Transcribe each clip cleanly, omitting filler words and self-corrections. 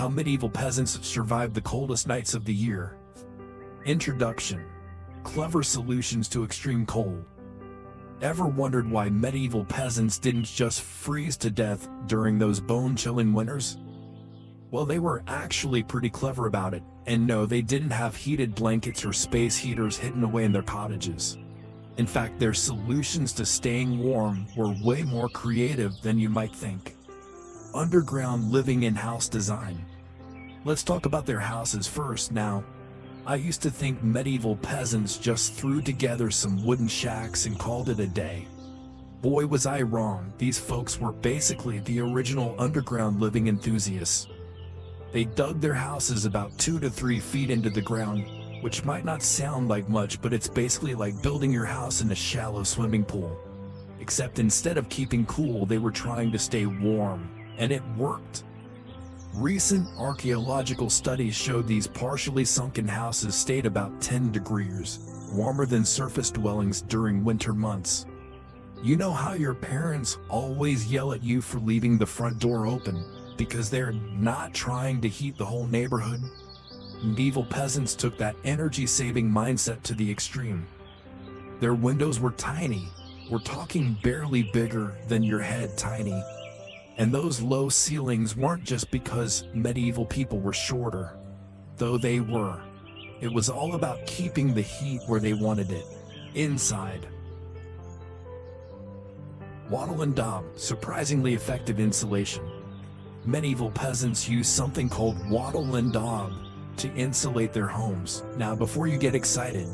How medieval peasants survived the coldest nights of the year. Introduction. Clever solutions to extreme cold. Ever wondered why medieval peasants didn't just freeze to death during those bone-chilling winters? Well, they were actually pretty clever about it, and no, they didn't have heated blankets or space heaters hidden away in their cottages. In fact, their solutions to staying warm were way more creative than you might think. Underground living and house design. Let's talk about their houses first. Now, I used to think medieval peasants just threw together some wooden shacks and called it a day. Boy, was I wrong. These folks were basically the original underground living enthusiasts. They dug their houses about 2 to 3 feet into the ground, which might not sound like much, but it's basically like building your house in a shallow swimming pool. Except instead of keeping cool, they were trying to stay warm, and it worked. Recent archaeological studies showed these partially sunken houses stayed about 10 degrees warmer than surface dwellings during winter months. You know how your parents always yell at you for leaving the front door open because they're not trying to heat the whole neighborhood? Medieval peasants took that energy-saving mindset to the extreme. Their windows were tiny. We're talking barely bigger than your head tiny. And those low ceilings weren't just because medieval people were shorter, though they were. It was all about keeping the heat where they wanted it, inside. Wattle and daub, surprisingly effective insulation. Medieval peasants used something called wattle and daub to insulate their homes. Now, before you get excited,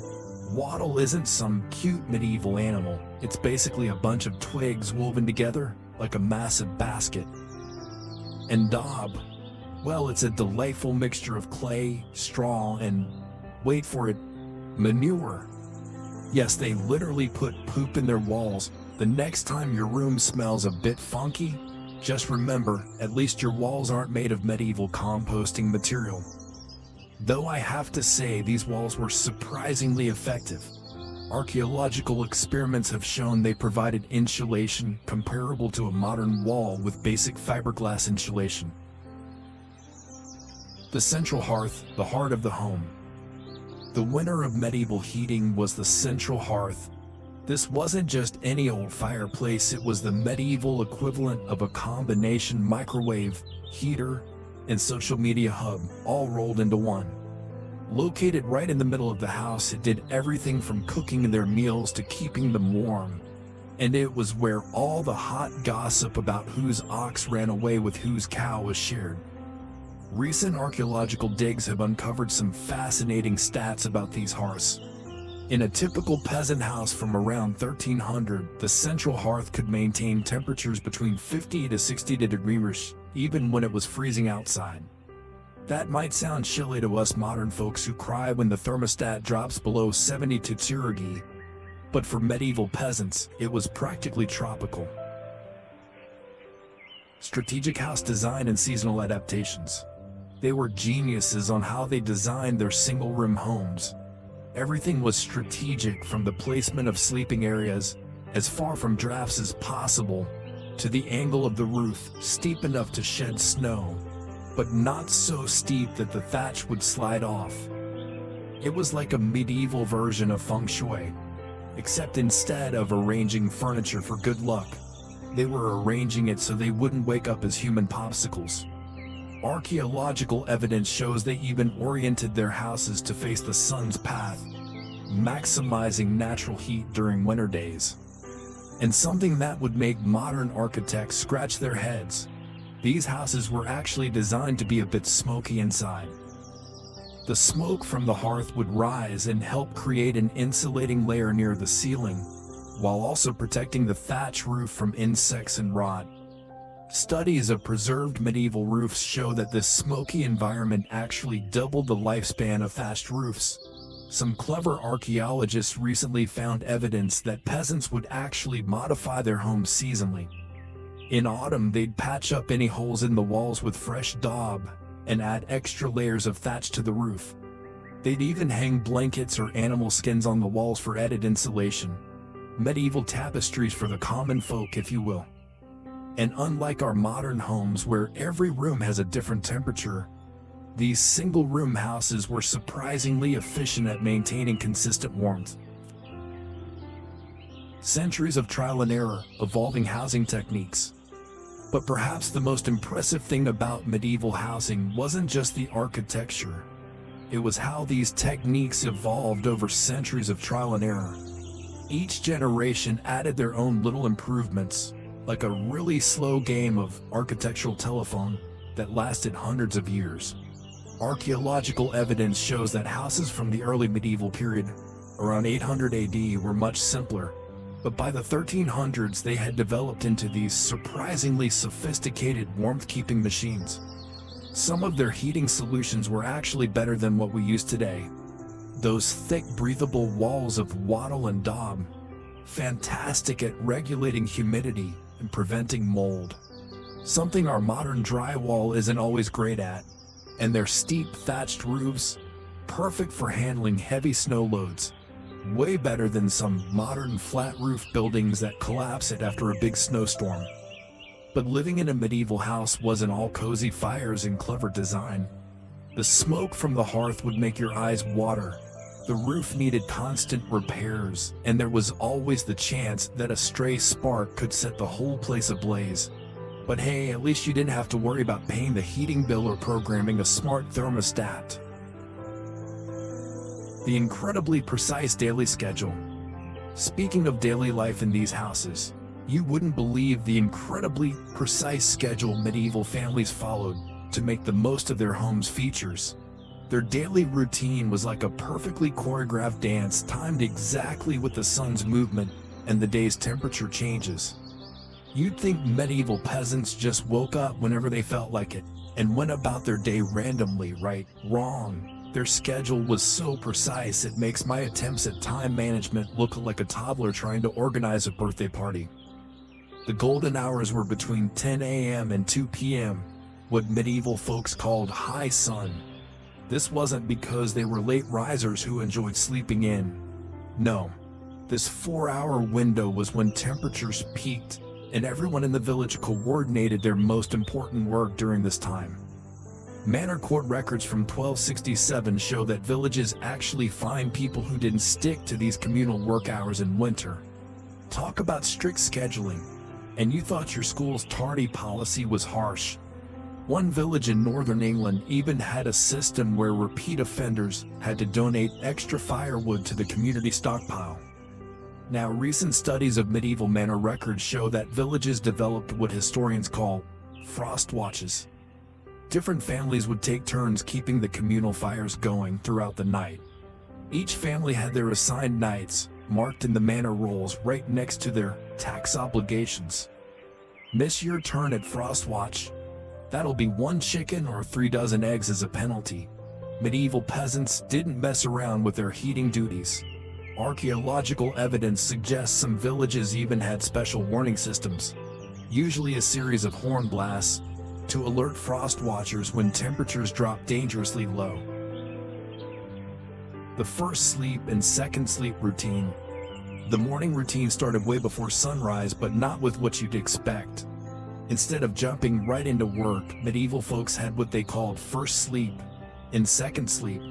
wattle isn't some cute medieval animal. It's basically a bunch of twigs woven together like a massive basket. And daub, well, it's a delightful mixture of clay, straw, and, wait for it, manure. Yes, they literally put poop in their walls. The next time your room smells a bit funky, just remember, at least your walls aren't made of medieval composting material. Though I have to say, these walls were surprisingly effective. Archaeological experiments have shown they provided insulation comparable to a modern wall with basic fiberglass insulation. The central hearth, the heart of the home. The winner of medieval heating was the central hearth. This wasn't just any old fireplace, it was the medieval equivalent of a combination microwave, heater, and social media hub, all rolled into one. Located right in the middle of the house, it did everything from cooking their meals to keeping them warm. And it was where all the hot gossip about whose ox ran away with whose cow was shared. Recent archaeological digs have uncovered some fascinating stats about these hearths. In a typical peasant house from around 1300, the central hearth could maintain temperatures between 50 to 60 degrees, even when it was freezing outside. That might sound chilly to us modern folks who cry when the thermostat drops below 72 degrees, but for medieval peasants, it was practically tropical. Strategic house design and seasonal adaptations. They were geniuses on how they designed their single-room homes. Everything was strategic, from the placement of sleeping areas, as far from drafts as possible, to the angle of the roof, steep enough to shed snow, but not so steep that the thatch would slide off. It was like a medieval version of feng shui, except instead of arranging furniture for good luck, they were arranging it so they wouldn't wake up as human popsicles. Archaeological evidence shows they even oriented their houses to face the sun's path, maximizing natural heat during winter days. And something that would make modern architects scratch their heads: these houses were actually designed to be a bit smoky inside. The smoke from the hearth would rise and help create an insulating layer near the ceiling, while also protecting the thatch roof from insects and rot. Studies of preserved medieval roofs show that this smoky environment actually doubled the lifespan of thatched roofs. Some clever archaeologists recently found evidence that peasants would actually modify their homes seasonally. In autumn, they'd patch up any holes in the walls with fresh daub and add extra layers of thatch to the roof. They'd even hang blankets or animal skins on the walls for added insulation. Medieval tapestries for the common folk, if you will. And unlike our modern homes where every room has a different temperature, these single-room houses were surprisingly efficient at maintaining consistent warmth. Centuries of trial and error, evolving housing techniques. But perhaps the most impressive thing about medieval housing wasn't just the architecture. It was how these techniques evolved over centuries of trial and error. Each generation added their own little improvements, like a really slow game of architectural telephone that lasted hundreds of years. Archaeological evidence shows that houses from the early medieval period, around 800 AD, were much simpler. But by the 1300s, they had developed into these surprisingly sophisticated warmth-keeping machines. Some of their heating solutions were actually better than what we use today. Those thick, breathable walls of wattle and daub, fantastic at regulating humidity and preventing mold. Something our modern drywall isn't always great at. And their steep thatched roofs, perfect for handling heavy snow loads. Way better than some modern flat roof buildings that collapse it after a big snowstorm. But living in a medieval house wasn't all cozy fires and clever design. The smoke from the hearth would make your eyes water. The roof needed constant repairs, and there was always the chance that a stray spark could set the whole place ablaze. But hey, at least you didn't have to worry about paying the heating bill or programming a smart thermostat. The incredibly precise daily schedule. Speaking of daily life in these houses, you wouldn't believe the incredibly precise schedule medieval families followed to make the most of their home's features. Their daily routine was like a perfectly choreographed dance timed exactly with the sun's movement and the day's temperature changes. You'd think medieval peasants just woke up whenever they felt like it and went about their day randomly, right? Wrong. Their schedule was so precise it makes my attempts at time management look like a toddler trying to organize a birthday party. The golden hours were between 10 a.m. and 2 p.m., what medieval folks called high sun. This wasn't because they were late risers who enjoyed sleeping in. No, this 4-hour window was when temperatures peaked, and everyone in the village coordinated their most important work during this time. Manor court records from 1267 show that villages actually fined people who didn't stick to these communal work hours in winter. Talk about strict scheduling, and you thought your school's tardy policy was harsh. One village in northern England even had a system where repeat offenders had to donate extra firewood to the community stockpile. Now, recent studies of medieval manor records show that villages developed what historians call frost watches. Different families would take turns keeping the communal fires going throughout the night. Each family had their assigned nights, marked in the manor rolls right next to their tax obligations. Miss your turn at frost watch. That'll be 1 chicken or 3 dozen eggs as a penalty. Medieval peasants didn't mess around with their heating duties. Archaeological evidence suggests some villages even had special warning systems, usually a series of horn blasts, to alert frost watchers when temperatures drop dangerously low. The first sleep and second sleep routine. The morning routine started way before sunrise, but not with what you'd expect. Instead of jumping right into work, medieval folks had what they called first sleep and second sleep.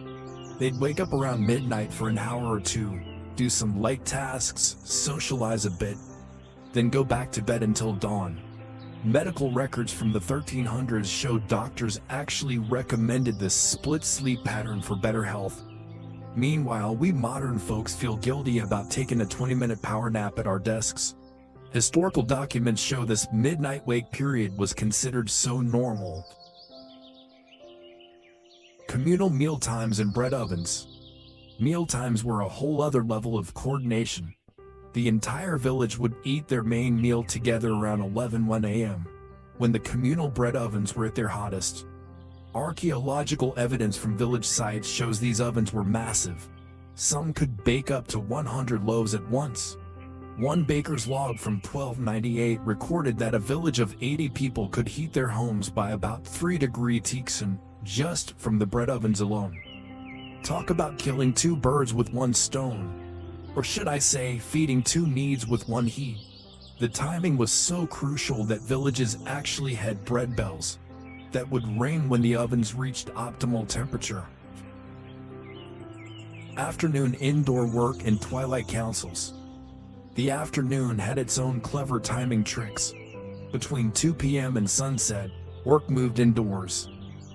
They'd wake up around midnight for an hour or two, do some light tasks, socialize a bit, then go back to bed until dawn. Medical records from the 1300s showed doctors actually recommended this split sleep pattern for better health. Meanwhile, we modern folks feel guilty about taking a 20-minute power nap at our desks. Historical documents show this midnight wake period was considered so normal. Communal mealtimes and bread ovens. Mealtimes were a whole other level of coordination. The entire village would eat their main meal together around 1 a.m., when the communal bread ovens were at their hottest. Archaeological evidence from village sites shows these ovens were massive. Some could bake up to 100 loaves at once. One baker's log from 1298 recorded that a village of 80 people could heat their homes by about 3° Celsius just from the bread ovens alone. Talk about killing 2 birds with 1 stone. Or should I say, feeding 2 needs with 1 heat. The timing was so crucial that villages actually had bread bells. that would reign when the ovens reached optimal temperature. Afternoon indoor work and twilight councils. The afternoon had its own clever timing tricks. Between 2 p.m. and sunset, work moved indoors.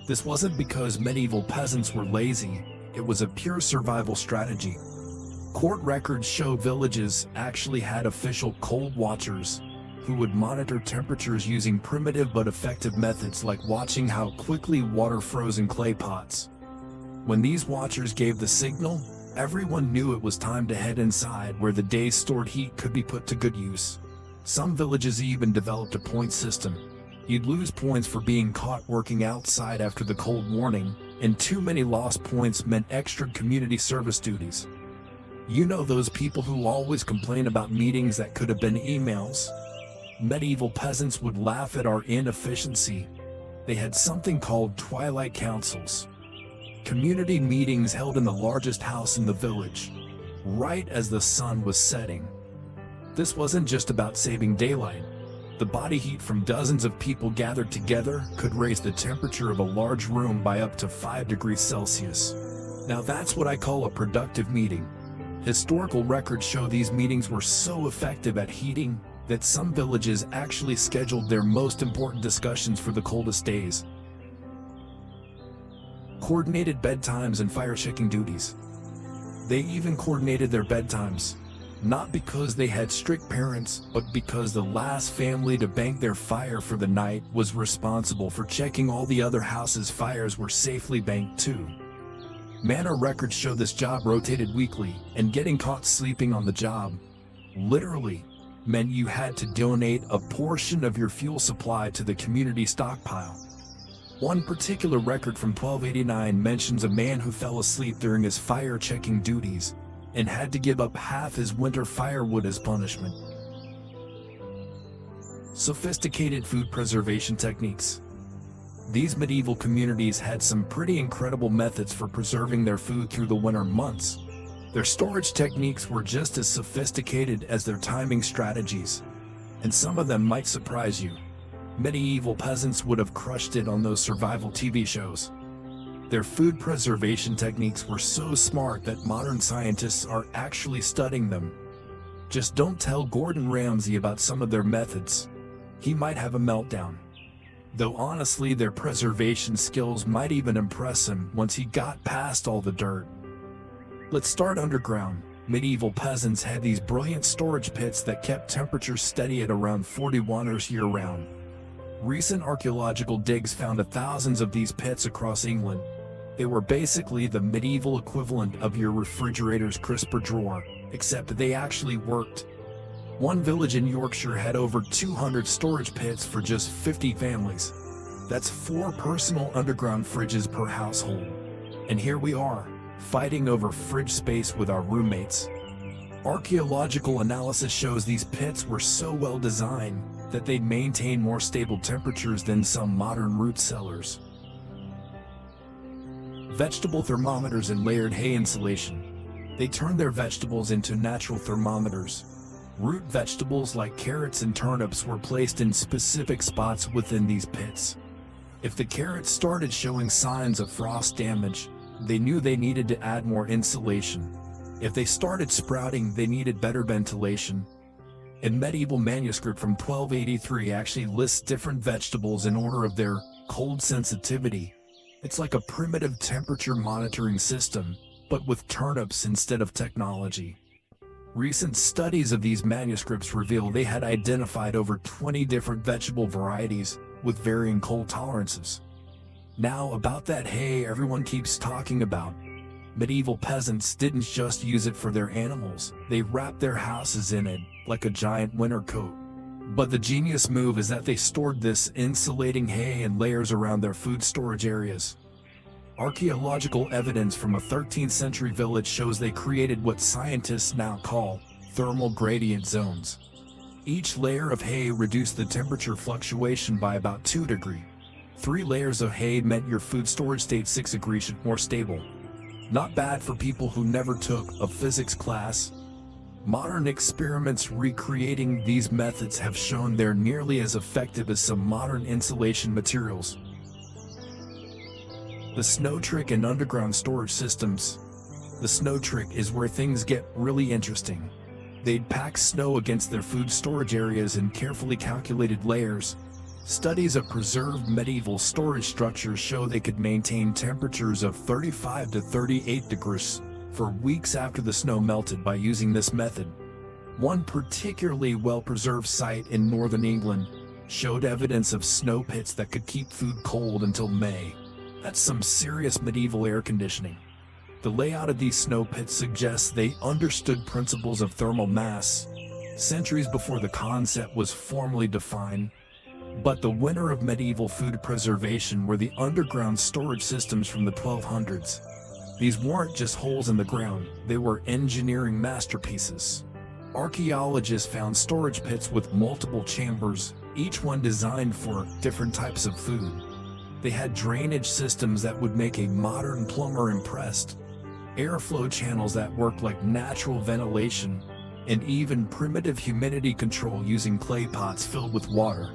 This wasn't because medieval peasants were lazy, it was a pure survival strategy. Court records show villages actually had official cold watchers who would monitor temperatures using primitive but effective methods like watching how quickly water froze in clay pots. When these watchers gave the signal, everyone knew it was time to head inside where the day's stored heat could be put to good use. Some villages even developed a point system. You'd lose points for being caught working outside after the cold warning, and too many lost points meant extra community service duties. You know those people who always complain about meetings that could have been emails? Medieval peasants would laugh at our inefficiency. They had something called twilight councils. Community meetings held in the largest house in the village, right as the sun was setting. This wasn't just about saving daylight. The body heat from dozens of people gathered together could raise the temperature of a large room by up to 5 degrees Celsius. Now that's what I call a productive meeting. Historical records show these meetings were so effective at heating that some villages actually scheduled their most important discussions for the coldest days. Coordinated bedtimes and fire checking duties. They even coordinated their bedtimes. Not because they had strict parents, but because the last family to bank their fire for the night was responsible for checking all the other houses' fires were safely banked too. Manor records show this job rotated weekly, and getting caught sleeping on the job literally meant you had to donate a portion of your fuel supply to the community stockpile. One particular record from 1289 mentions a man who fell asleep during his fire checking duties and had to give up half his winter firewood as punishment. Sophisticated food preservation techniques. These medieval communities had some pretty incredible methods for preserving their food through the winter months. Their storage techniques were just as sophisticated as their timing strategies, and some of them might surprise you. Medieval peasants would have crushed it on those survival TV shows. Their food preservation techniques were so smart that modern scientists are actually studying them. Just don't tell Gordon Ramsay about some of their methods. He might have a meltdown. Though honestly, their preservation skills might even impress him once he got past all the dirt. Let's start underground. Medieval peasants had these brilliant storage pits that kept temperatures steady at around 41 year-round. Recent archaeological digs found thousands of these pits across England. They were basically the medieval equivalent of your refrigerator's crisper drawer, except they actually worked. One village in Yorkshire had over 200 storage pits for just 50 families. That's 4 personal underground fridges per household. And here we are, fighting over fridge space with our roommates. Archaeological analysis shows these pits were so well designed that they'd maintain more stable temperatures than some modern root cellars. Vegetable thermometers and layered hay insulation. They turned their vegetables into natural thermometers. Root vegetables like carrots and turnips were placed in specific spots within these pits. If the carrots started showing signs of frost damage, they knew they needed to add more insulation. If they started sprouting, they needed better ventilation. A medieval manuscript from 1283 actually lists different vegetables in order of their cold sensitivity. It's like a primitive temperature monitoring system, but with turnips instead of technology. Recent studies of these manuscripts reveal they had identified over 20 different vegetable varieties with varying cold tolerances. Now about that hay everyone keeps talking about. Medieval peasants didn't just use it for their animals, they wrapped their houses in it like a giant winter coat. But the genius move is that they stored this insulating hay in layers around their food storage areas. Archaeological evidence from a 13th century village shows they created what scientists now call thermal gradient zones. Each layer of hay reduced the temperature fluctuation by about 2 degrees. 3 layers of hay meant your food storage stayed 6 degrees more stable. Not bad for people who never took a physics class. Modern experiments recreating these methods have shown they're nearly as effective as some modern insulation materials. The snow trick and underground storage systems. The snow trick is where things get really interesting. They'd pack snow against their food storage areas in carefully calculated layers. Studies of preserved medieval storage structures show they could maintain temperatures of 35 to 38 degrees for weeks after the snow melted by using this method. One particularly well-preserved site in northern England showed evidence of snow pits that could keep food cold until May. That's some serious medieval air conditioning. The layout of these snow pits suggests they understood principles of thermal mass centuries before the concept was formally defined. But the winner of medieval food preservation were the underground storage systems from the 1200s. These weren't just holes in the ground, they were engineering masterpieces. Archaeologists found storage pits with multiple chambers, each one designed for different types of food. They had drainage systems that would make a modern plumber impressed, airflow channels that worked like natural ventilation, and even primitive humidity control using clay pots filled with water.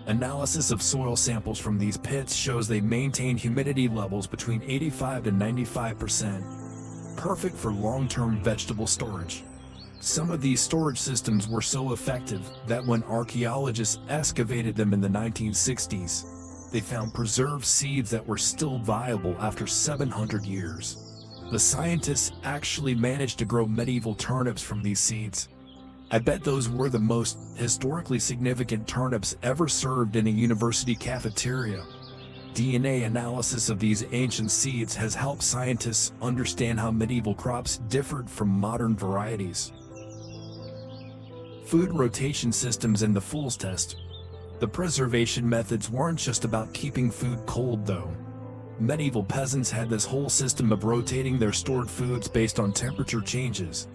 Analysis of soil samples from these pits shows they maintained humidity levels between 85 to 95%, perfect for long-term vegetable storage. Some of these storage systems were so effective that when archaeologists excavated them in the 1960s, they found preserved seeds that were still viable after 700 years. The scientists actually managed to grow medieval turnips from these seeds. I bet those were the most historically significant turnips ever served in a university cafeteria. DNA analysis of these ancient seeds has helped scientists understand how medieval crops differed from modern varieties. Food rotation systems and the Fool's test. The preservation methods weren't just about keeping food cold though. Medieval peasants had this whole system of rotating their stored foods based on temperature changes.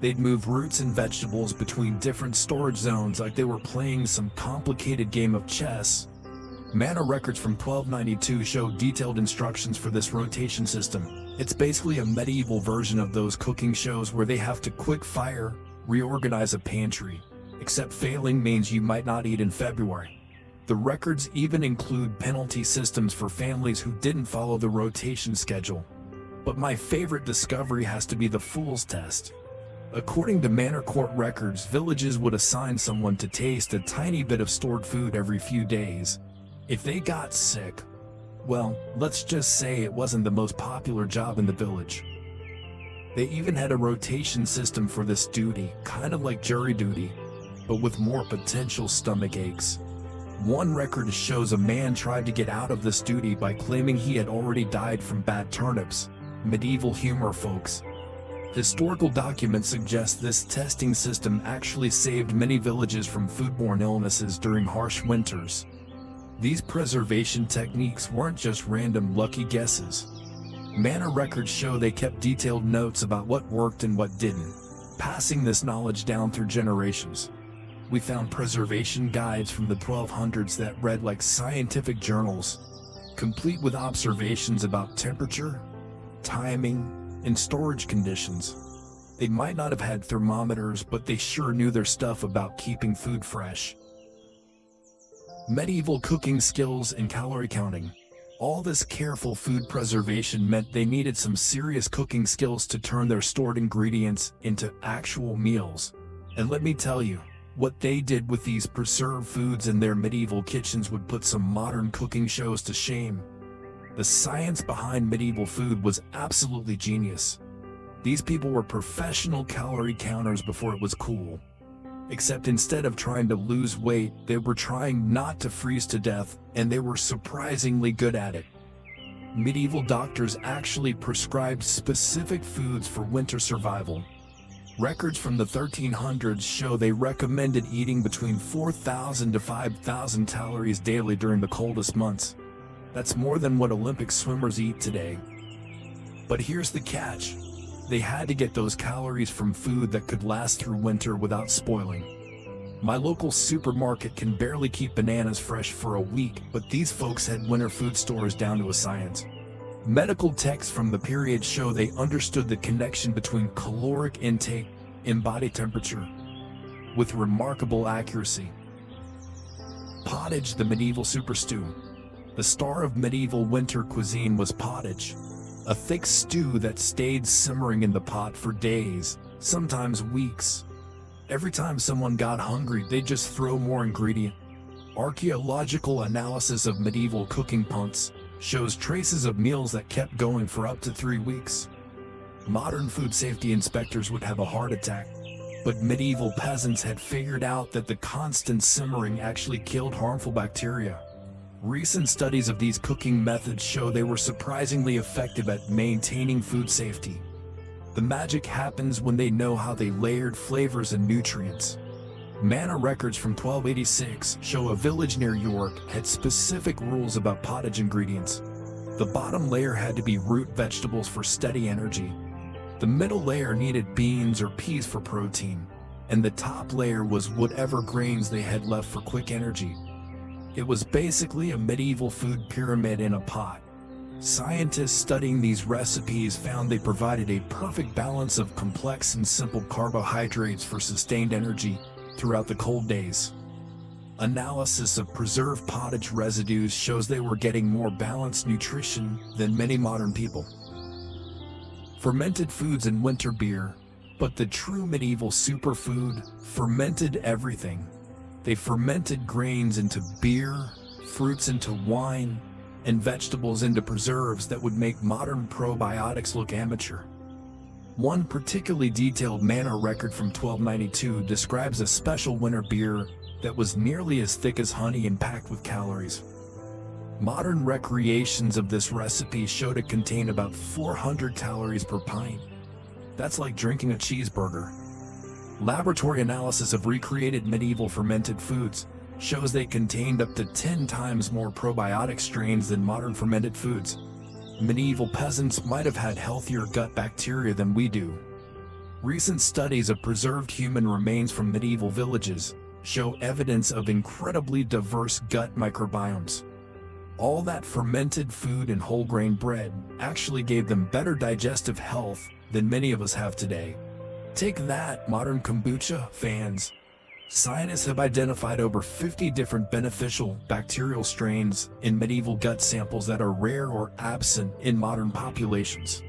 They'd move roots and vegetables between different storage zones like they were playing some complicated game of chess. Manor records from 1292 show detailed instructions for this rotation system. It's basically a medieval version of those cooking shows where they have to quick fire, reorganize a pantry, except failing means you might not eat in February. The records even include penalty systems for families who didn't follow the rotation schedule. But my favorite discovery has to be the Fool's test. According to Manor Court records, villages would assign someone to taste a tiny bit of stored food every few days. If they got sick, well, let's just say it wasn't the most popular job in the village. They even had a rotation system for this duty, kind of like jury duty, but with more potential stomach aches. One record shows a man tried to get out of this duty by claiming he had already died from bad turnips. Medieval humor, folks. Historical documents suggest this testing system actually saved many villages from foodborne illnesses during harsh winters. These preservation techniques weren't just random lucky guesses. Manor records show they kept detailed notes about what worked and what didn't, passing this knowledge down through generations. We found preservation guides from the 1200s that read like scientific journals, complete with observations about temperature, timing, and storage conditions. They might not have had thermometers, but they sure knew their stuff about keeping food fresh. Medieval cooking skills and calorie counting. All this careful food preservation meant they needed some serious cooking skills to turn their stored ingredients into actual meals. And let me tell you, what they did with these preserved foods in their medieval kitchens would put some modern cooking shows to shame. The science behind medieval food was absolutely genius. These people were professional calorie counters before it was cool. Except instead of trying to lose weight, they were trying not to freeze to death, and they were surprisingly good at it. Medieval doctors actually prescribed specific foods for winter survival. Records from the 1300s show they recommended eating between 4,000 to 5,000 calories daily during the coldest months. That's more than what Olympic swimmers eat today. But here's the catch. They had to get those calories from food that could last through winter without spoiling. My local supermarket can barely keep bananas fresh for a week, but these folks had winter food stores down to a science. Medical texts from the period show they understood the connection between caloric intake and body temperature with remarkable accuracy. Pottage, the medieval super stew. The star of medieval winter cuisine was pottage, a thick stew that stayed simmering in the pot for days, sometimes weeks. Every time someone got hungry, they'd just throw more ingredient. Archaeological analysis of medieval cooking pots shows traces of meals that kept going for up to 3 weeks. Modern food safety inspectors would have a heart attack, but medieval peasants had figured out that the constant simmering actually killed harmful bacteria. Recent studies of these cooking methods show they were surprisingly effective at maintaining food safety. The magic happens when they know how they layered flavors and nutrients. Manor records from 1286 show a village near York had specific rules about pottage ingredients. The bottom layer had to be root vegetables for steady energy. The middle layer needed beans or peas for protein, and the top layer was whatever grains they had left for quick energy. It was basically a medieval food pyramid in a pot. Scientists studying these recipes found they provided a perfect balance of complex and simple carbohydrates for sustained energy throughout the cold days. Analysis of preserved pottage residues shows they were getting more balanced nutrition than many modern people. Fermented foods and winter beer, but the true medieval superfood fermented everything. They fermented grains into beer, fruits into wine, and vegetables into preserves that would make modern probiotics look amateur. One particularly detailed manor record from 1292 describes a special winter beer that was nearly as thick as honey and packed with calories. Modern recreations of this recipe showed it contained about 400 calories per pint. That's like drinking a cheeseburger. Laboratory analysis of recreated medieval fermented foods shows they contained up to 10 times more probiotic strains than modern fermented foods. Medieval peasants might have had healthier gut bacteria than we do. Recent studies of preserved human remains from medieval villages show evidence of incredibly diverse gut microbiomes. All that fermented food and whole grain bread actually gave them better digestive health than many of us have today. Take that, modern kombucha fans. Scientists have identified over 50 different beneficial bacterial strains in medieval gut samples that are rare or absent in modern populations.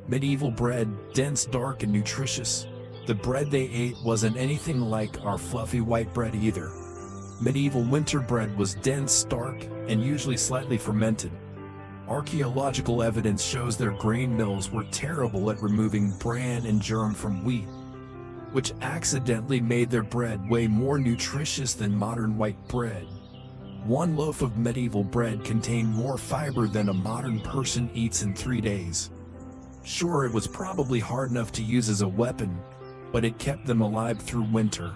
Medieval bread, dense, dark, and nutritious. The bread they ate wasn't anything like our fluffy white bread either. Medieval winter bread was dense, dark, and usually slightly fermented. Archaeological evidence shows their grain mills were terrible at removing bran and germ from wheat, which accidentally made their bread way more nutritious than modern white bread. One loaf of medieval bread contained more fiber than a modern person eats in 3 days. Sure, it was probably hard enough to use as a weapon, but it kept them alive through winter.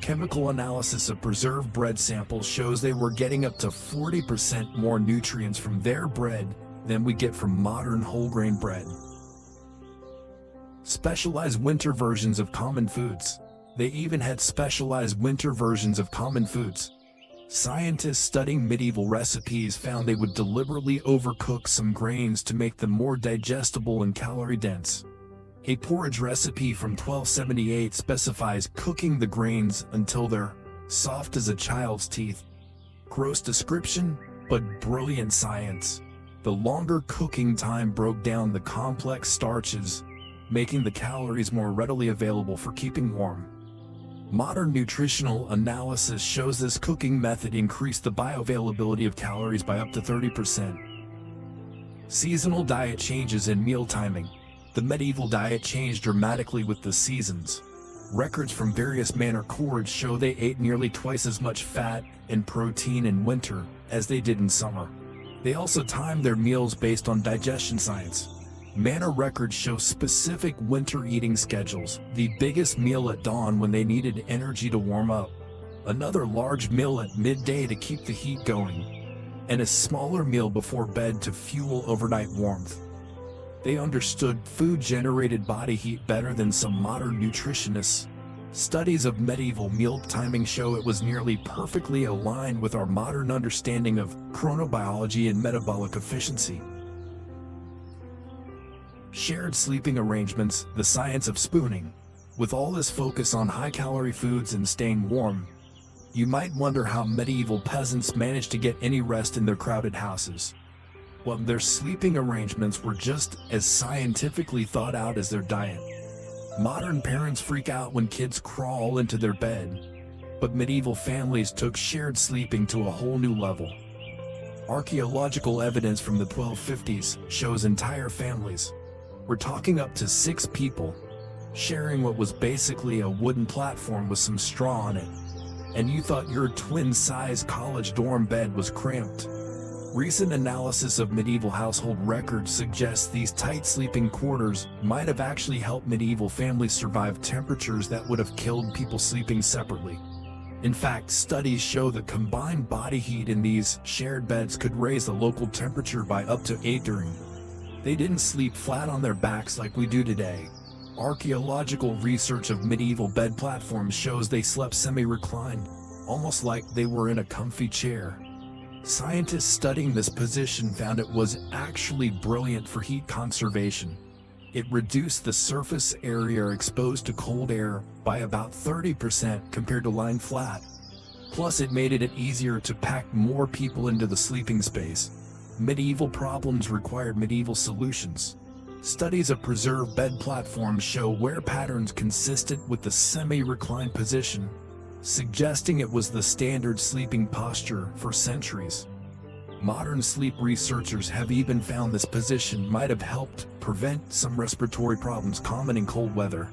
Chemical analysis of preserved bread samples shows they were getting up to 40% more nutrients from their bread than we get from modern whole grain bread. Specialized winter versions of common foods. They even had specialized winter versions of common foods. Scientists studying medieval recipes found they would deliberately overcook some grains to make them more digestible and calorie-dense. A porridge recipe from 1278 specifies cooking the grains until they're soft as a child's teeth. Gross description, but brilliant science. The longer cooking time broke down the complex starches, making the calories more readily available for keeping warm. Modern nutritional analysis shows this cooking method increased the bioavailability of calories by up to 30%. Seasonal diet changes and meal timing. The medieval diet changed dramatically with the seasons. Records from various manor courts show they ate nearly twice as much fat and protein in winter as they did in summer. They also timed their meals based on digestion science. Manor records show specific winter eating schedules, the biggest meal at dawn when they needed energy to warm up, another large meal at midday to keep the heat going, and a smaller meal before bed to fuel overnight warmth. They understood food-generated body heat better than some modern nutritionists. Studies of medieval meal timing show it was nearly perfectly aligned with our modern understanding of chronobiology and metabolic efficiency. Shared sleeping arrangements, the science of spooning. With all this focus on high-calorie foods and staying warm, You might wonder how medieval peasants managed to get any rest in their crowded houses. Well, their sleeping arrangements were just as scientifically thought out as their diet. Modern parents freak out when kids crawl into their bed, but medieval families took shared sleeping to a whole new level. Archaeological evidence from the 1250s shows entire families, we're talking up to 6 people, sharing what was basically a wooden platform with some straw on it. And you thought your twin-size college dorm bed was cramped. Recent analysis of medieval household records suggests these tight sleeping quarters might have actually helped medieval families survive temperatures that would have killed people sleeping separately. In fact, studies show the combined body heat in these shared beds could raise the local temperature by up to 8 degrees. They didn't sleep flat on their backs like we do today. Archaeological research of medieval bed platforms shows they slept semi-reclined, almost like they were in a comfy chair. Scientists studying this position found it was actually brilliant for heat conservation. It reduced the surface area exposed to cold air by about 30% compared to lying flat. Plus, it made it easier to pack more people into the sleeping space. Medieval problems required medieval solutions. Studies of preserved bed platforms show wear patterns consistent with the semi-reclined position, suggesting it was the standard sleeping posture for centuries. Modern sleep researchers have even found this position might have helped prevent some respiratory problems common in cold weather.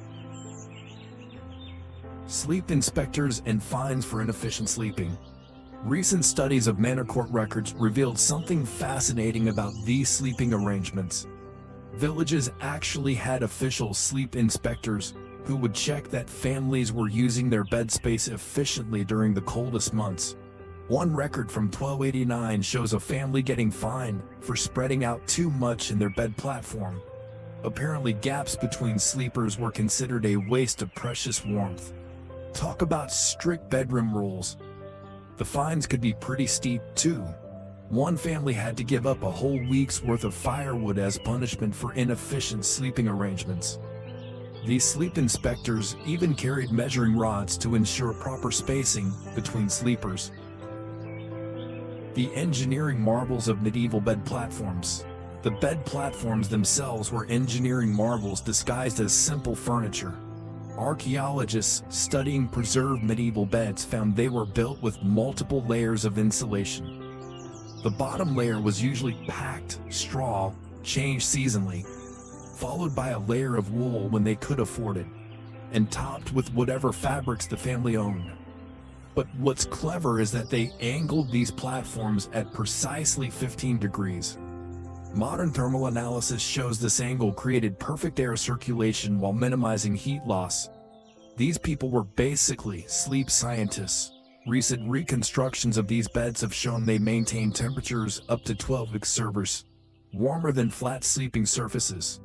Sleep inspectors and fines for inefficient sleeping. Recent studies of manor court records revealed something fascinating about these sleeping arrangements. Villages actually had official sleep inspectors who would check that families were using their bed space efficiently during the coldest months. One record from 1289 shows a family getting fined for spreading out too much in their bed platform. Apparently, gaps between sleepers were considered a waste of precious warmth. Talk about strict bedroom rules. The fines could be pretty steep too. One family had to give up a whole week's worth of firewood as punishment for inefficient sleeping arrangements. These sleep inspectors even carried measuring rods to ensure proper spacing between sleepers. The engineering marvels of medieval bed platforms. The bed platforms themselves were engineering marvels disguised as simple furniture. Archaeologists studying preserved medieval beds found they were built with multiple layers of insulation. The bottom layer was usually packed straw, changed seasonally, followed by a layer of wool when they could afford it, and topped with whatever fabrics the family owned. But what's clever is that they angled these platforms at precisely 15 degrees. Modern thermal analysis shows this angle created perfect air circulation while minimizing heat loss. These people were basically sleep scientists. Recent reconstructions of these beds have shown they maintain temperatures up to 12 degrees Celsius, warmer than flat sleeping surfaces.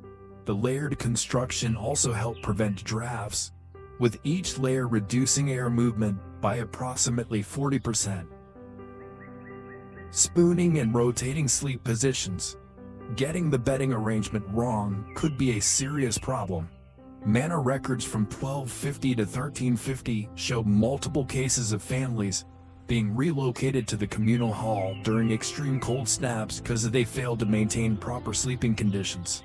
The layered construction also helped prevent drafts, with each layer reducing air movement by approximately 40%. Spooning and rotating sleep positions. Getting the bedding arrangement wrong could be a serious problem. Manor records from 1250 to 1350 show multiple cases of families being relocated to the communal hall during extreme cold snaps because they failed to maintain proper sleeping conditions.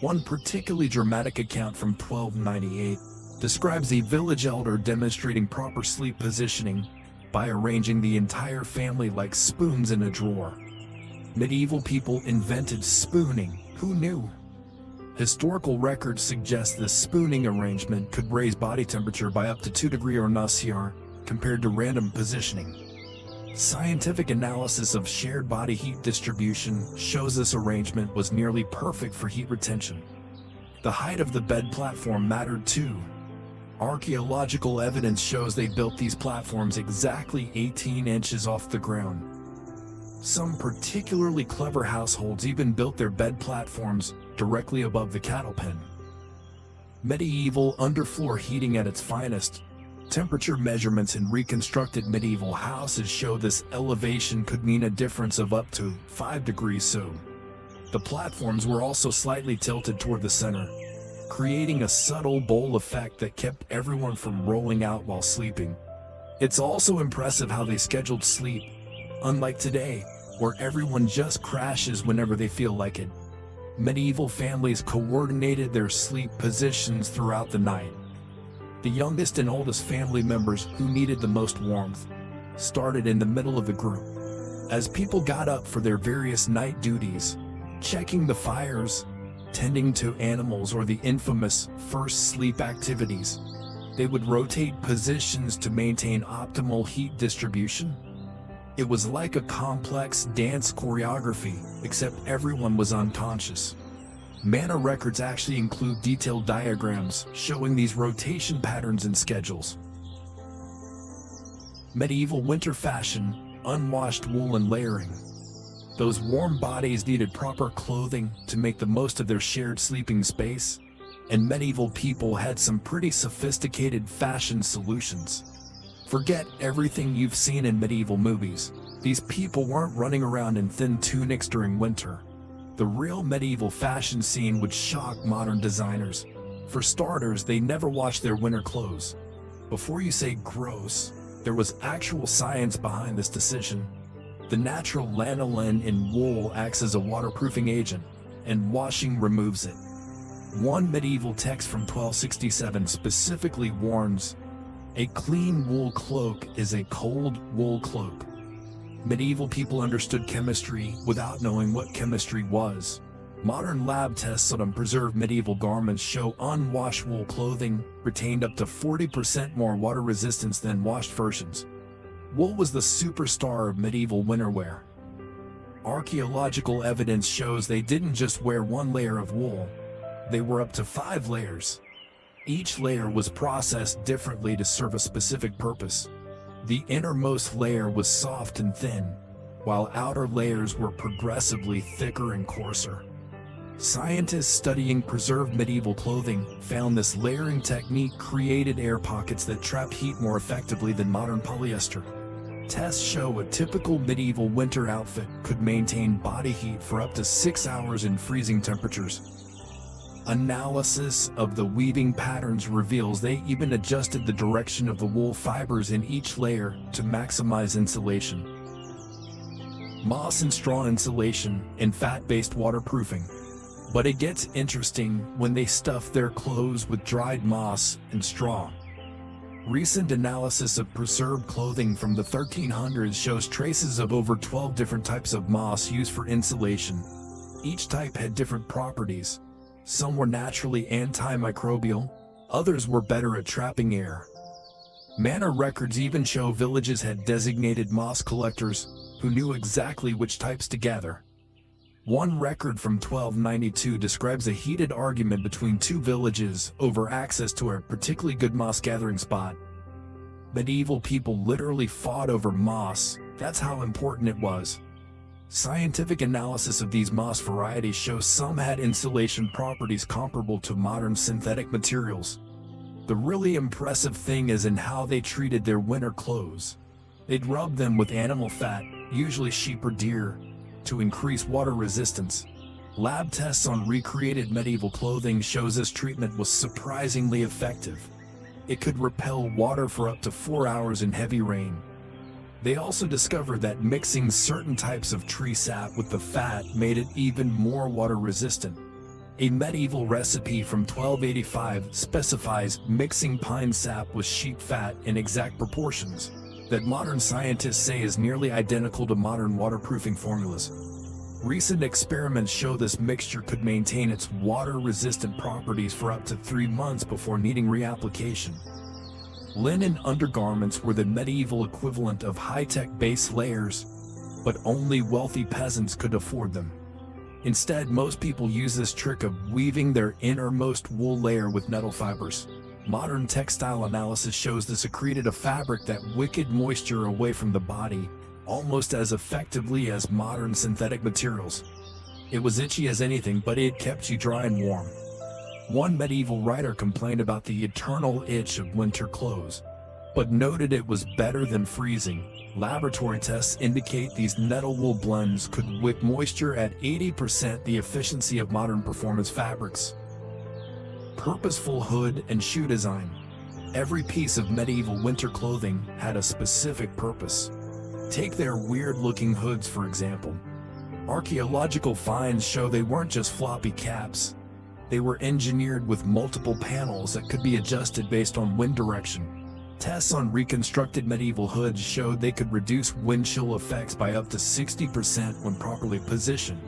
One particularly dramatic account from 1298 describes a village elder demonstrating proper sleep positioning by arranging the entire family like spoons in a drawer. Medieval people invented spooning. Who knew? Historical records suggest this spooning arrangement could raise body temperature by up to 2 degrees Celsius compared to random positioning. Scientific analysis of shared body heat distribution shows this arrangement was nearly perfect for heat retention. The height of the bed platform mattered too. Archaeological evidence shows they built these platforms exactly 18 inches off the ground. Some particularly clever households even built their bed platforms directly above the cattle pen. Medieval underfloor heating at its finest. Temperature measurements in reconstructed medieval houses show this elevation could mean a difference of up to 5 degrees so. The platforms were also slightly tilted toward the center, creating a subtle bowl effect that kept everyone from rolling out while sleeping. It's also impressive how they scheduled sleep, unlike today, where everyone just crashes whenever they feel like it. Medieval families coordinated their sleep positions throughout the night. The youngest and oldest family members who needed the most warmth started in the middle of the group. As people got up for their various night duties, checking the fires, tending to animals, or the infamous first sleep activities, they would rotate positions to maintain optimal heat distribution. It was like a complex dance choreography, except everyone was unconscious. Mana records actually include detailed diagrams showing these rotation patterns and schedules. Medieval winter fashion, unwashed wool and layering. Those warm bodies needed proper clothing to make the most of their shared sleeping space, and medieval people had some pretty sophisticated fashion solutions. Forget everything you've seen in medieval movies. These people weren't running around in thin tunics during winter. The real medieval fashion scene would shock modern designers. For starters, they never washed their winter clothes. Before you say gross, there was actual science behind this decision. The natural lanolin in wool acts as a waterproofing agent, and washing removes it. One medieval text from 1267 specifically warns, "A clean wool cloak is a cold wool cloak." Medieval people understood chemistry without knowing what chemistry was. Modern lab tests on preserved medieval garments show unwashed wool clothing retained up to 40% more water resistance than washed versions. Wool was the superstar of medieval winter wear. Archaeological evidence shows they didn't just wear one layer of wool, they were up to 5 layers. Each layer was processed differently to serve a specific purpose. The innermost layer was soft and thin, while outer layers were progressively thicker and coarser. Scientists studying preserved medieval clothing found this layering technique created air pockets that trap heat more effectively than modern polyester. Tests show a typical medieval winter outfit could maintain body heat for up to 6 hours in freezing temperatures. Analysis of the weaving patterns reveals they even adjusted the direction of the wool fibers in each layer to maximize insulation. Moss and straw insulation and fat-based waterproofing. But it gets interesting when they stuff their clothes with dried moss and straw. Recent analysis of preserved clothing from the 1300s shows traces of over 12 different types of moss used for insulation. Each type had different properties. Some were naturally antimicrobial, others were better at trapping air. Manor records even show villages had designated moss collectors who knew exactly which types to gather. One record from 1292 describes a heated argument between 2 villages over access to a particularly good moss gathering spot. Medieval people literally fought over moss, that's how important it was. Scientific analysis of these moss varieties shows some had insulation properties comparable to modern synthetic materials. The really impressive thing is in how they treated their winter clothes. They'd rub them with animal fat, usually sheep or deer, to increase water resistance. Lab tests on recreated medieval clothing shows this treatment was surprisingly effective. It could repel water for up to 4 hours in heavy rain. They also discovered that mixing certain types of tree sap with the fat made it even more water resistant. A medieval recipe from 1285 specifies mixing pine sap with sheep fat in exact proportions that modern scientists say is nearly identical to modern waterproofing formulas. Recent experiments show this mixture could maintain its water-resistant properties for up to 3 months before needing reapplication. Linen undergarments were the medieval equivalent of high-tech base layers, but only wealthy peasants could afford them. Instead, most people use this trick of weaving their innermost wool layer with nettle fibers. Modern textile analysis shows this secreted a fabric that wicked moisture away from the body, almost as effectively as modern synthetic materials. It was itchy as anything, but it kept you dry and warm. One medieval writer complained about the eternal itch of winter clothes, but noted it was better than freezing. Laboratory tests indicate these nettle wool blends could wick moisture at 80% the efficiency of modern performance fabrics. Purposeful hood and shoe design. Every piece of medieval winter clothing had a specific purpose. Take their weird-looking hoods, for example. Archaeological finds show they weren't just floppy caps. They were engineered with multiple panels that could be adjusted based on wind direction. Tests on reconstructed medieval hoods showed they could reduce wind chill effects by up to 60% when properly positioned.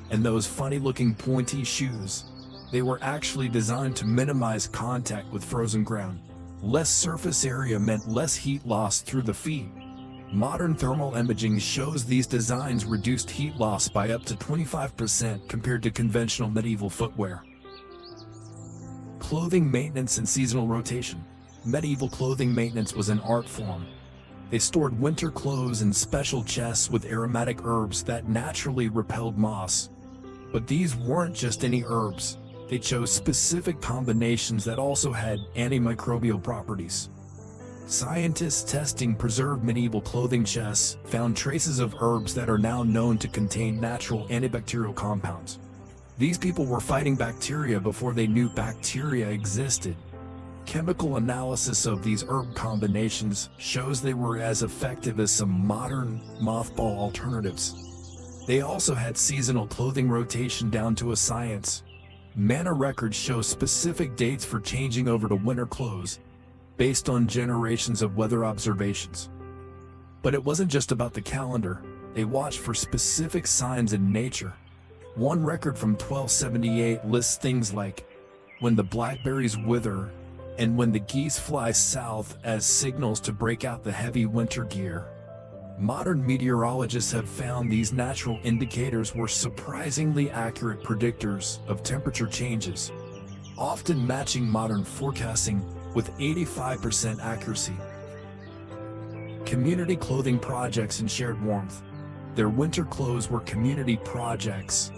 And those funny-looking pointy shoes, they were actually designed to minimize contact with frozen ground. Less surface area meant less heat loss through the feet. Modern thermal imaging shows these designs reduced heat loss by up to 25% compared to conventional medieval footwear. Clothing maintenance and seasonal rotation. Medieval clothing maintenance was an art form. They stored winter clothes in special chests with aromatic herbs that naturally repelled moss. But these weren't just any herbs. They chose specific combinations that also had antimicrobial properties. Scientists testing preserved medieval clothing chests found traces of herbs that are now known to contain natural antibacterial compounds. These people were fighting bacteria before they knew bacteria existed. Chemical analysis of these herb combinations shows they were as effective as some modern mothball alternatives. They also had seasonal clothing rotation down to a science. Mana records show specific dates for changing over to winter clothes, based on generations of weather observations. But it wasn't just about the calendar. They watched for specific signs in nature. One record from 1278 lists things like when the blackberries wither and when the geese fly south as signals to break out the heavy winter gear. Modern meteorologists have found these natural indicators were surprisingly accurate predictors of temperature changes, often matching modern forecasting with 85% accuracy. Community clothing projects and shared warmth. Their winter clothes were community projects.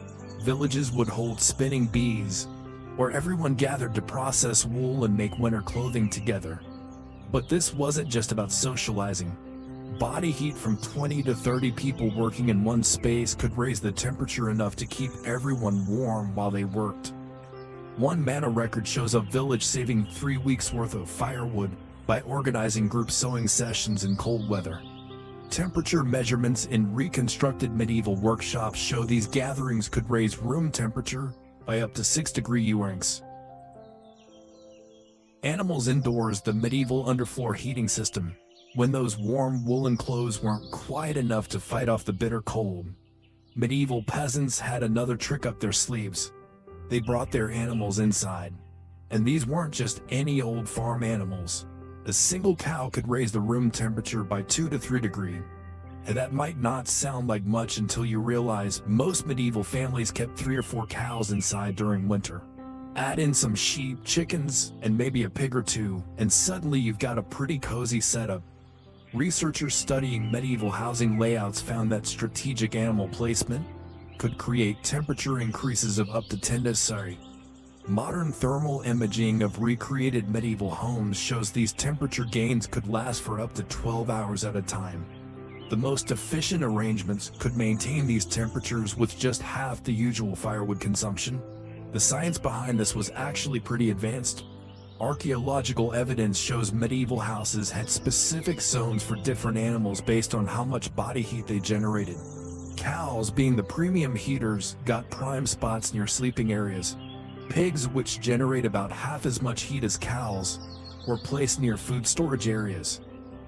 Villages would hold spinning bees, where everyone gathered to process wool and make winter clothing together. But this wasn't just about socializing. Body heat from 20 to 30 people working in one space could raise the temperature enough to keep everyone warm while they worked. One Mana record shows a village saving 3 weeks worth of firewood by organizing group sewing sessions in cold weather. Temperature measurements in reconstructed medieval workshops show these gatherings could raise room temperature by up to 6 degrees Celsius. Animals indoors. The medieval underfloor heating system. When those warm woolen clothes weren't quite enough to fight off the bitter cold, medieval peasants had another trick up their sleeves. They brought their animals inside. And these weren't just any old farm animals. A single cow could raise the room temperature by 2 to 3 degrees. And that might not sound like much until you realize most medieval families kept 3 or 4 cows inside during winter. Add in some sheep, chickens, and maybe a pig or two, and suddenly you've got a pretty cozy setup. Researchers studying medieval housing layouts found that strategic animal placement could create temperature increases of up to 10 degrees. Modern thermal imaging of recreated medieval homes shows these temperature gains could last for up to 12 hours at a time. The most efficient arrangements could maintain these temperatures with just half the usual firewood consumption. The science behind this was actually pretty advanced. Archaeological evidence shows medieval houses had specific zones for different animals based on how much body heat they generated. Cows, being the premium heaters, got prime spots near sleeping areas. Pigs, which generate about half as much heat as cows, were placed near food storage areas.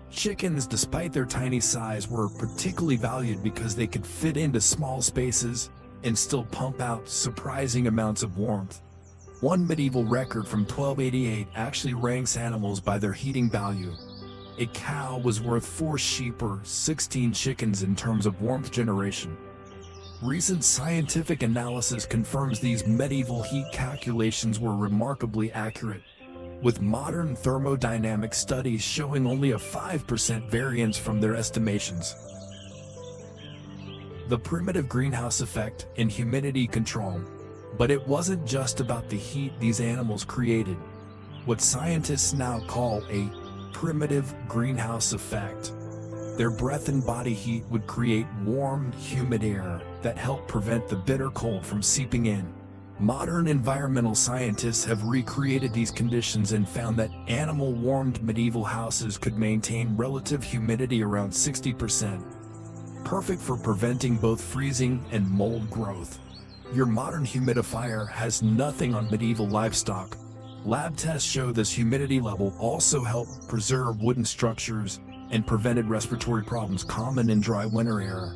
Chickens, despite their tiny size, were particularly valued because they could fit into small spaces and still pump out surprising amounts of warmth. One medieval record from 1288 actually ranks animals by their heating value. A cow was worth 4 sheep or 16 chickens in terms of warmth generation. Recent scientific analysis confirms these medieval heat calculations were remarkably accurate, with modern thermodynamic studies showing only a 5% variance from their estimations. The primitive greenhouse effect and humidity control. But it wasn't just about the heat these animals created. What scientists now call a primitive greenhouse effect. Their breath and body heat would create warm, humid air that helped prevent the bitter cold from seeping in. Modern environmental scientists have recreated these conditions and found that animal-warmed medieval houses could maintain relative humidity around 60%, perfect for preventing both freezing and mold growth. Your modern humidifier has nothing on medieval livestock. Lab tests show this humidity level also helped preserve wooden structures and prevented respiratory problems common in dry winter era.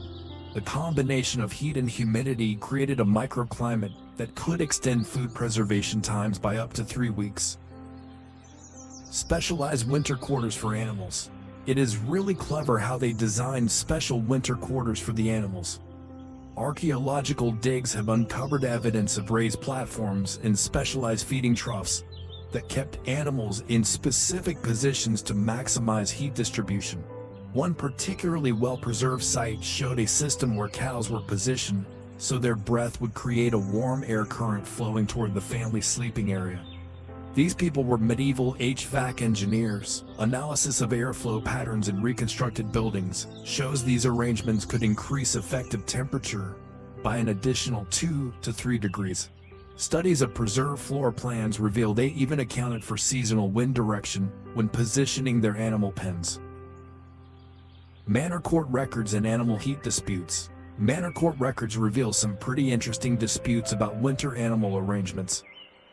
The combination of heat and humidity created a microclimate that could extend food preservation times by up to 3 weeks. Specialized winter quarters for animals. It is really clever how they designed special winter quarters for the animals. Archaeological digs have uncovered evidence of raised platforms and specialized feeding troughs that kept animals in specific positions to maximize heat distribution. One particularly well-preserved site showed a system where cows were positioned so their breath would create a warm air current flowing toward the family sleeping area. These people were medieval HVAC engineers. Analysis of airflow patterns in reconstructed buildings shows these arrangements could increase effective temperature by an additional 2 to 3 degrees. Studies of preserved floor plans reveal they even accounted for seasonal wind direction when positioning their animal pens. Manor court records and animal heat disputes. Manor court records reveal some pretty interesting disputes about winter animal arrangements.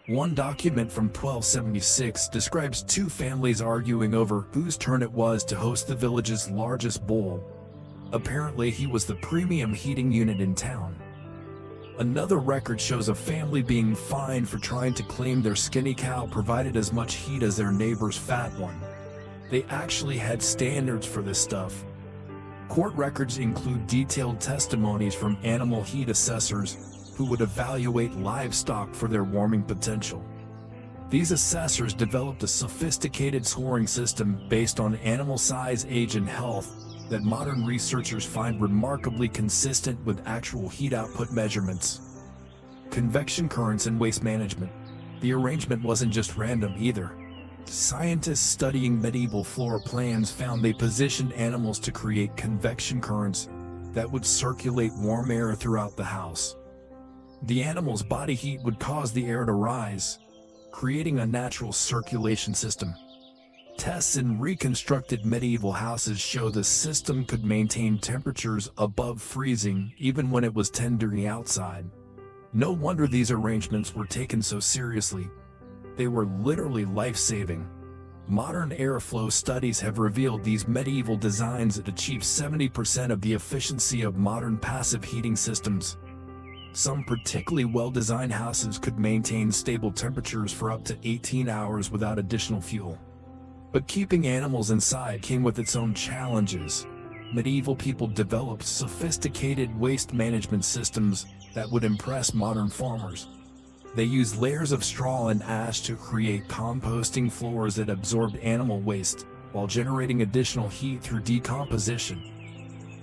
One document from 1276 describes two families arguing over whose turn it was to host the village's largest bull. Apparently, he was the premium heating unit in town. Another record shows a family being fined for trying to claim their skinny cow provided as much heat as their neighbor's fat one. They actually had standards for this stuff. Court records include detailed testimonies from animal heat assessors who would evaluate livestock for their warming potential. These assessors developed a sophisticated scoring system based on animal size, age, and health that modern researchers find remarkably consistent with actual heat output measurements. Convection currents and waste management. The arrangement wasn't just random either. Scientists studying medieval floor plans found they positioned animals to create convection currents that would circulate warm air throughout the house. The animal's body heat would cause the air to rise, creating a natural circulation system. Tests in reconstructed medieval houses show the system could maintain temperatures above freezing even when it was 10 degrees outside. No wonder these arrangements were taken so seriously. They were literally life-saving. Modern airflow studies have revealed these medieval designs that achieve 70% of the efficiency of modern passive heating systems. Some particularly well-designed houses could maintain stable temperatures for up to 18 hours without additional fuel. But keeping animals inside came with its own challenges. Medieval people developed sophisticated waste management systems that would impress modern farmers. They used layers of straw and ash to create composting floors that absorbed animal waste while generating additional heat through decomposition.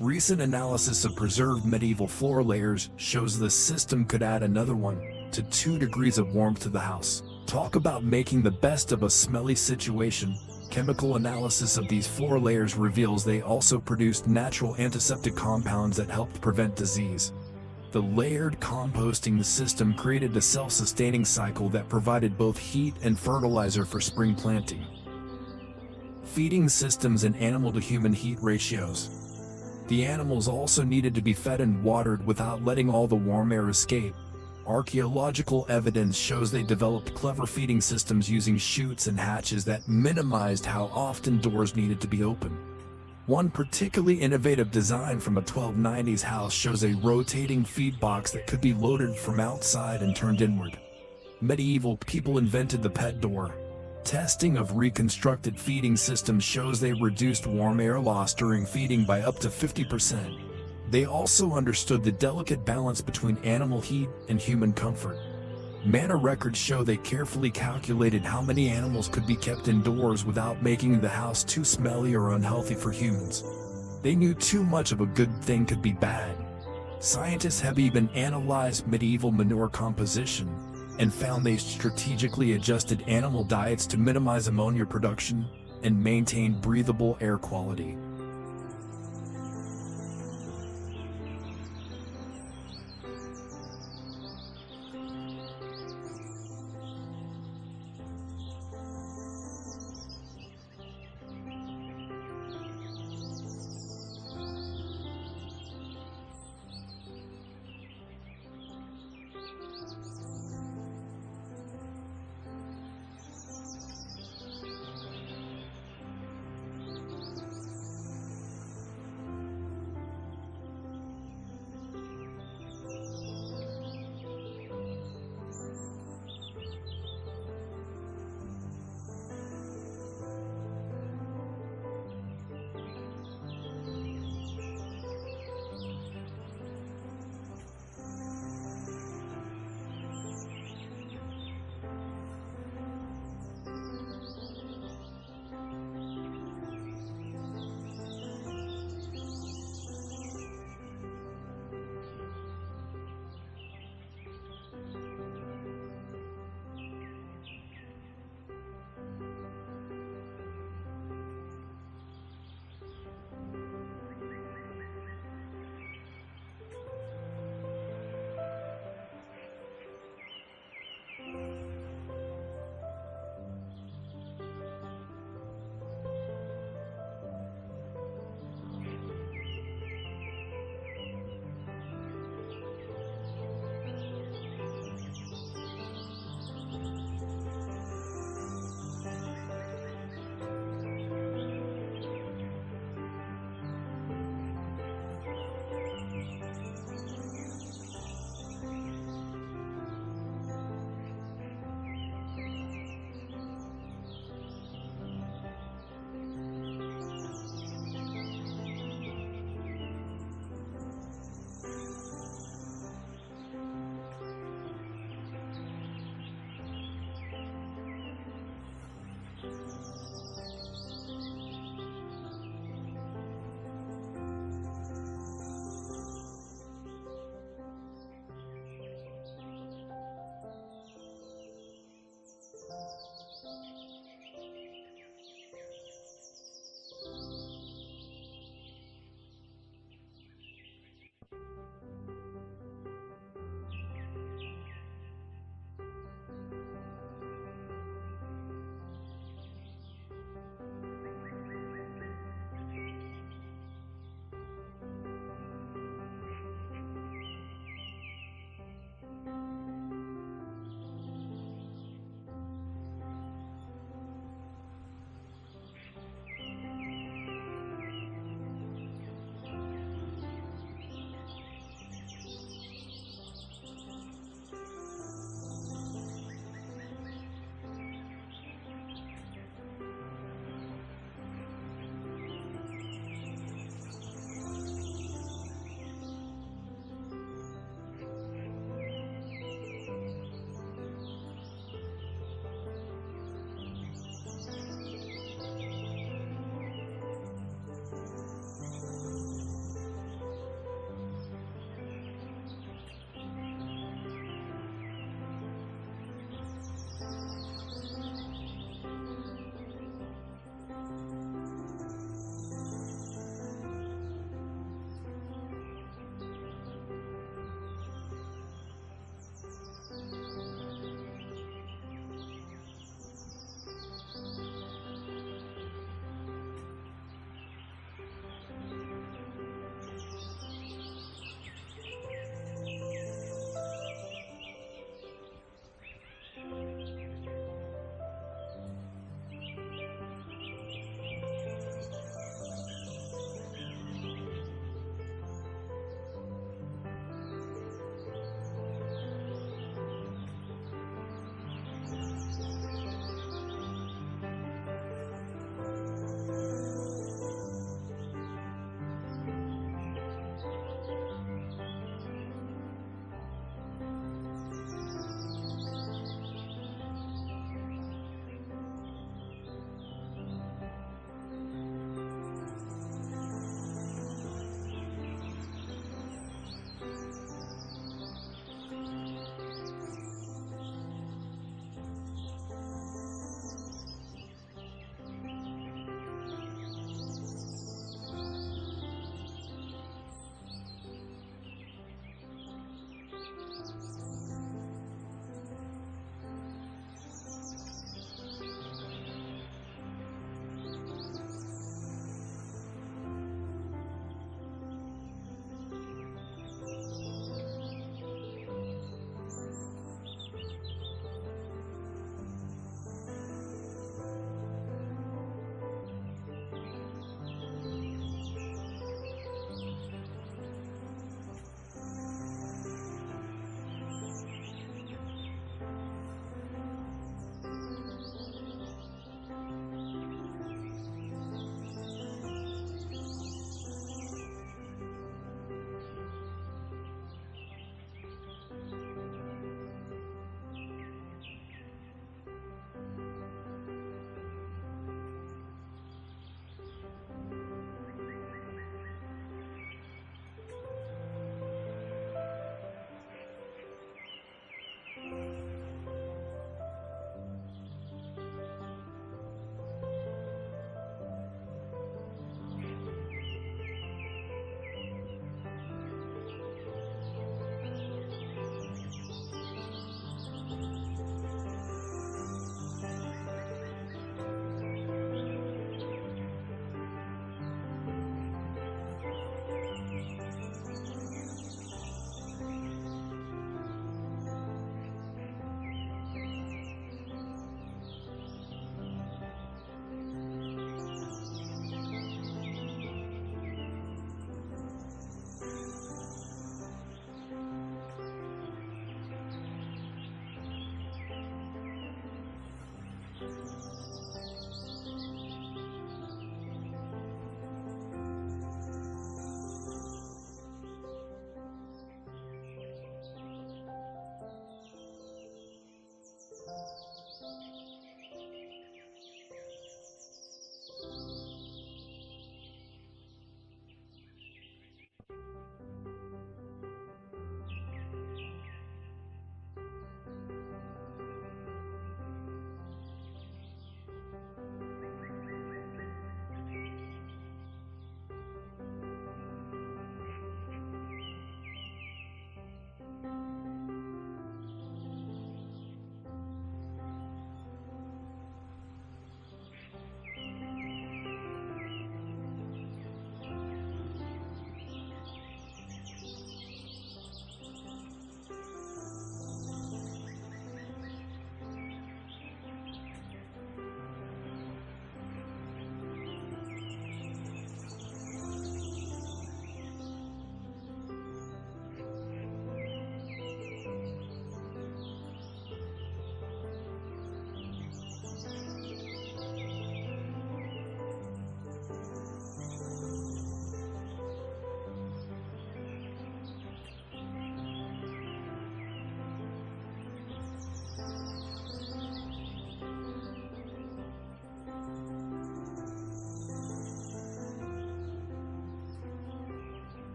Recent analysis of preserved medieval floor layers shows the system could add another 1 to 2 degrees of warmth to the house. Talk about making the best of a smelly situation. Chemical analysis of these floor layers reveals they also produced natural antiseptic compounds that helped prevent disease. The layered composting system created a self-sustaining cycle that provided both heat and fertilizer for spring planting. Feeding systems and animal-to-human heat ratios. The animals also needed to be fed and watered without letting all the warm air escape. Archaeological evidence shows they developed clever feeding systems using chutes and hatches that minimized how often doors needed to be open. One particularly innovative design from a 1290s house shows a rotating feed box that could be loaded from outside and turned inward. Medieval people invented the pet door. Testing of reconstructed feeding systems shows they reduced warm air loss during feeding by up to 50%. They also understood the delicate balance between animal heat and human comfort. Manor records show they carefully calculated how many animals could be kept indoors without making the house too smelly or unhealthy for humans. They knew too much of a good thing could be bad. Scientists have even analyzed medieval manure composition and found they strategically adjusted animal diets to minimize ammonia production and maintain breathable air quality.